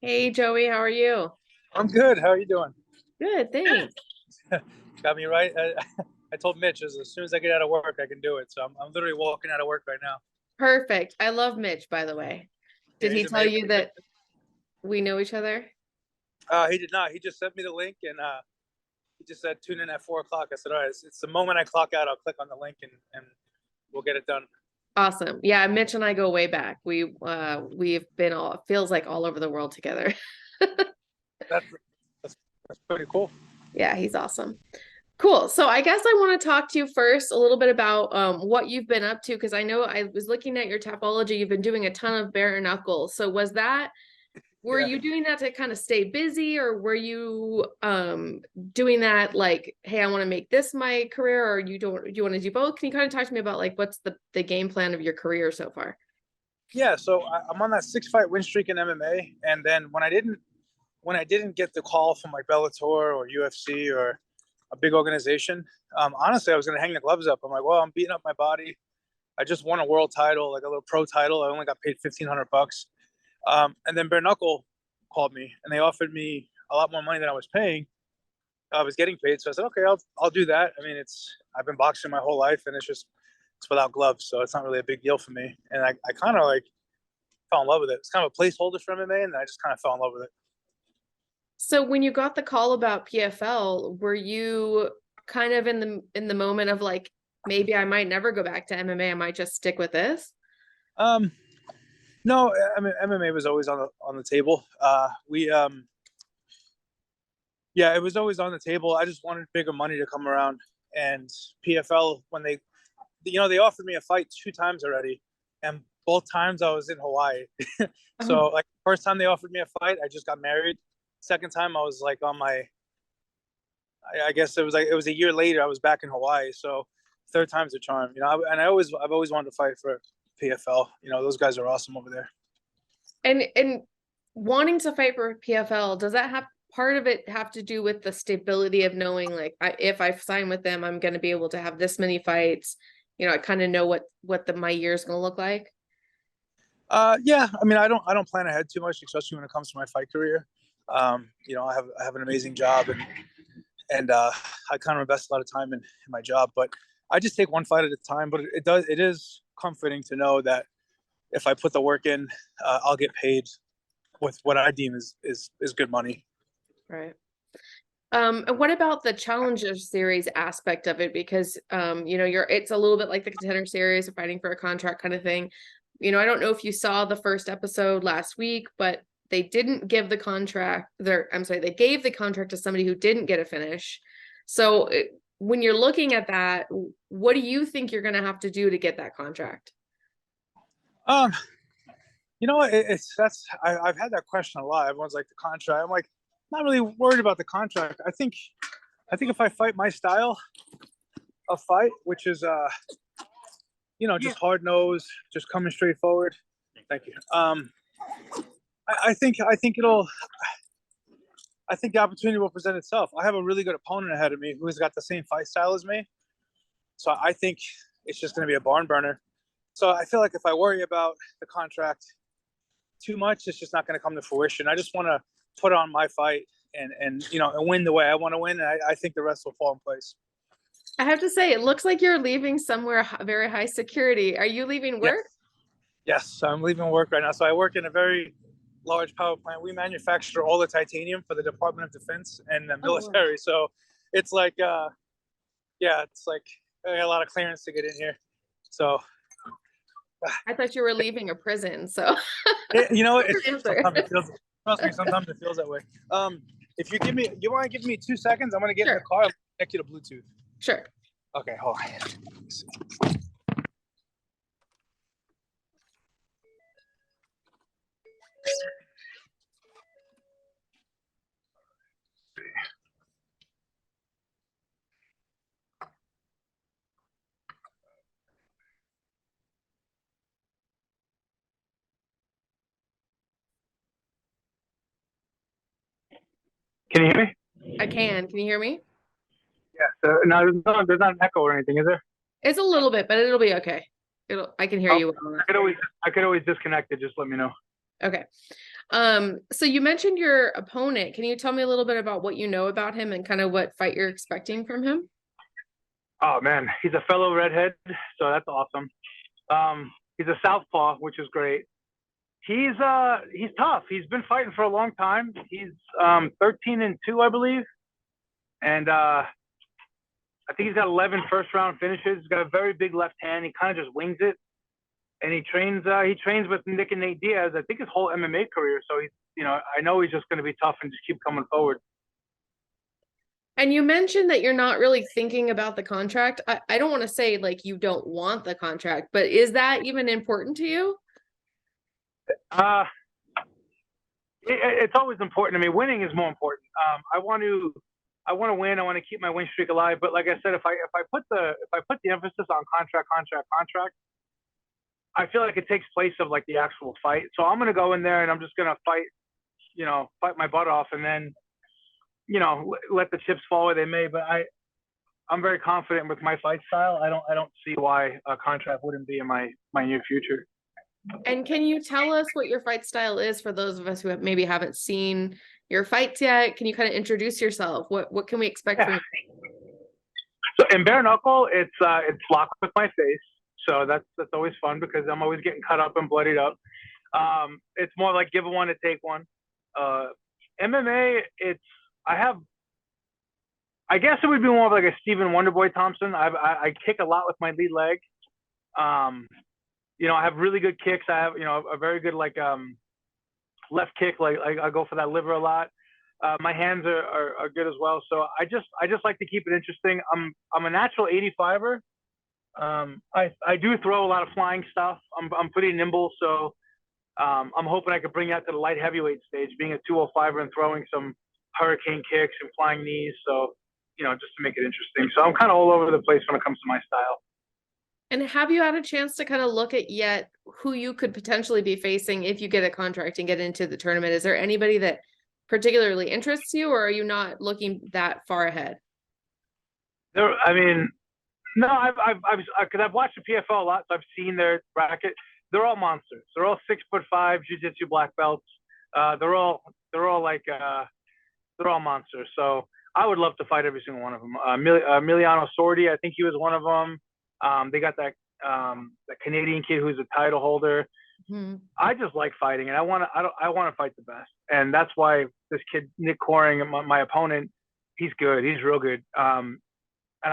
Hey Joey, how are you? I'm good. How are you doing? Good, thanks. Got me right. I told Mitch as soon as I get out of work, I can do it. So I'm literally walking out of work right now. Perfect. I love Mitch, by the way. Did Yeah, he he's tell amazing. you that we know each other? He did not. He just sent me the link and he just said tune in at 4 o'clock. I said, all right, it's the moment I clock out, I'll click on the link and we'll get it done. Awesome. Yeah, Mitch and I go way back. We've been all feels like all over the world together. That's that's pretty cool. Yeah, he's awesome. Cool. So I guess I want to talk to you first a little bit about what you've been up to because I know I was looking at your topology. You've been doing a ton of bare knuckles. So were Yeah. you doing that to kind of stay busy, or were you doing that like, hey, I want to make this my career, or you want to do both? Can you kind of talk to me about like what's the game plan of your career so far? Yeah. So I'm on that 6 fight win streak in MMA, and then when I didn't get the call from like Bellator or UFC or a big organization, honestly, I was gonna hang the gloves up. I'm like, well, I'm beating up my body. I just won a world title, like a little pro title. I only got paid $1,500. And then Bare Knuckle called me and they offered me a lot more money than I was paying. I was getting paid, so I said, okay, I'll do that. I mean, I've been boxing my whole life, and it's without gloves, so it's not really a big deal for me. And I kind of like fell in love with it. It's kind of a placeholder for MMA, and I just kind of fell in love with it. So when you got the call about PFL, were you kind of in the moment of like, maybe I might never go back to MMA, I might just stick with this? Um, no, I mean MMA was always on the table. Yeah, it was always on the table. I just wanted bigger money to come around, and PFL when they offered me a fight 2 times already, and both times I was in Hawaii. So Oh, like first time they offered me a fight, I just got married. Second time I was like on my, I guess it was a year later. I was back in Hawaii. So third time's a charm, And I've always wanted to fight for PFL. Those guys are awesome over there. and wanting to fight for PFL, does that have part of it have to do with the stability of knowing like if I sign with them, I'm going to be able to have this many fights? I kind of know what my year is going to look like. Yeah. I mean, I don't plan ahead too much, especially when it comes to my fight career. I have an amazing job, and I kind of invest a lot of time in my job, but I just take one fight at a time. But it is comforting to know that if I put the work in, I'll get paid with what I deem is good money. Right. And what about the Challenger Series aspect of it? Because it's a little bit like the Contender Series, fighting for a contract kind of thing. I don't know if you saw the first episode last week, but they didn't give the contract there. I'm sorry, they gave the contract to somebody who didn't get a finish. So when you're looking at that, what do you think you're going to have to do to get that contract? Um, I've had that question a lot. Everyone's like the contract. I'm like, not really worried about the contract. I think if I fight my style of fight, which is just hard nose, just coming straight forward. Thank you. I think the opportunity will present itself. I have a really good opponent ahead of me who's got the same fight style as me. So I think it's just going to be a barn burner. So I feel like if I worry about the contract too much, it's just not going to come to fruition. I just want to put on my fight and win the way I want to win. And I think the rest will fall in place. I have to say, it looks like you're leaving somewhere very high security. Are you leaving Yes. work? Yes, I'm leaving work right now. So I work in a very large power plant. We manufacture all the titanium for the Department of Defense and the military. Wow. So it's like, it's like I got a lot of clearance to get in here. So I thought you were leaving a prison, so sometimes it feels. Trust me, sometimes it feels that way. If you want to give me 2 seconds, I'm gonna get in the car and connect you to Bluetooth. Sure. Okay, hold on. Can you hear me? I can. Can you hear me? Yeah. So no, there's not an echo or anything, is there? It's a little bit, but it'll be okay. I can hear you well enough. I could always disconnect it. Just let me know. Okay. So you mentioned your opponent. Can you tell me a little bit about what you know about him and kind of what fight you're expecting from him? Oh man, he's a fellow redhead, so that's awesome. He's a southpaw, which is great. He's tough. He's been fighting for a long time. He's 13-2, I believe, and I think he's got 11 first round finishes. He's got a very big left hand. He kind of just wings it, and he trains with Nick and Nate Diaz. I think his whole MMA career. So he's, I know he's just going to be tough and just keep coming forward. And you mentioned that you're not really thinking about the contract. I don't want to say like you don't want the contract, but is that even important to you? Uh, it's always important to me. Winning is more important. I want to win. I want to keep my win streak alive. But like I said, if I put the emphasis on contract, I feel like it takes place of like the actual fight. So I'm gonna go in there and I'm just gonna fight, fight my butt off, and then, let the chips fall where they may. But I'm very confident with my fight style. I don't see why a contract wouldn't be in my near future. And can you tell us what your fight style is for those of us who maybe haven't seen your fights yet? Can you kind of introduce yourself? What can we expect from you? So in bare knuckle, it's locked with my face. So that's always fun because I'm always getting cut up and bloodied up. It's more like give one to take one. MMA, I guess it would be more of like a Stephen Wonderboy Thompson. I kick a lot with my lead leg. I have really good kicks. I have, a very good left kick. Like I go for that liver a lot. My hands are good as well. So I just like to keep it interesting. I'm a natural 85er. I do throw a lot of flying stuff. I'm pretty nimble, so I'm hoping I could bring that to the light heavyweight stage, being a 205er and throwing some hurricane kicks and flying knees. So, just to make it interesting. So I'm kind of all over the place when it comes to my style. And have you had a chance to kind of look at yet who you could potentially be facing if you get a contract and get into the tournament? Is there anybody that particularly interests you, or are you not looking that far ahead? I mean, no, because I've watched the PFL a lot, so I've seen their bracket. They're all monsters. They're all 6'5" jiu-jitsu black belts. They're all monsters. So I would love to fight every single one of them. Emiliano Sordi, I think he was one of them. They got that Canadian kid who's a title holder. Mm-hmm. I just like fighting, and I want to fight the best, and that's why this kid Nick Coring, my opponent, he's good. He's real good. And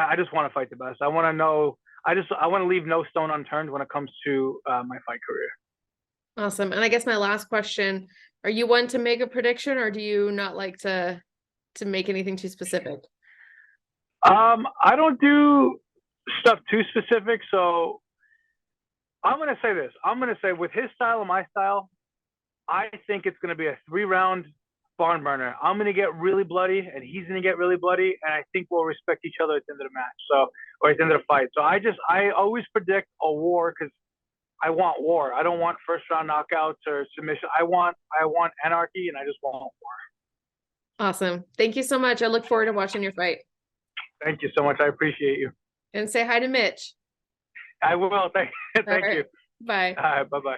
I just want to fight the best. I want to know. I want to leave no stone unturned when it comes to my fight career. Awesome. And I guess my last question: are you one to make a prediction, or do you not like to make anything too specific? I don't do stuff too specific, so I'm gonna say this. I'm gonna say with his style and my style, I think it's gonna be a 3-round barn burner. I'm gonna get really bloody, and he's gonna get really bloody, and I think we'll respect each other at the end of the match. So, or at the end of the fight. So I always predict a war because I want war. I don't want first round knockouts or submission. I want anarchy, and I just want war. Awesome. Thank you so much. I look forward to watching your fight. Thank you so much. I appreciate you. And say hi to Mitch. I will. Thank you. Bye. All right. Bye-bye.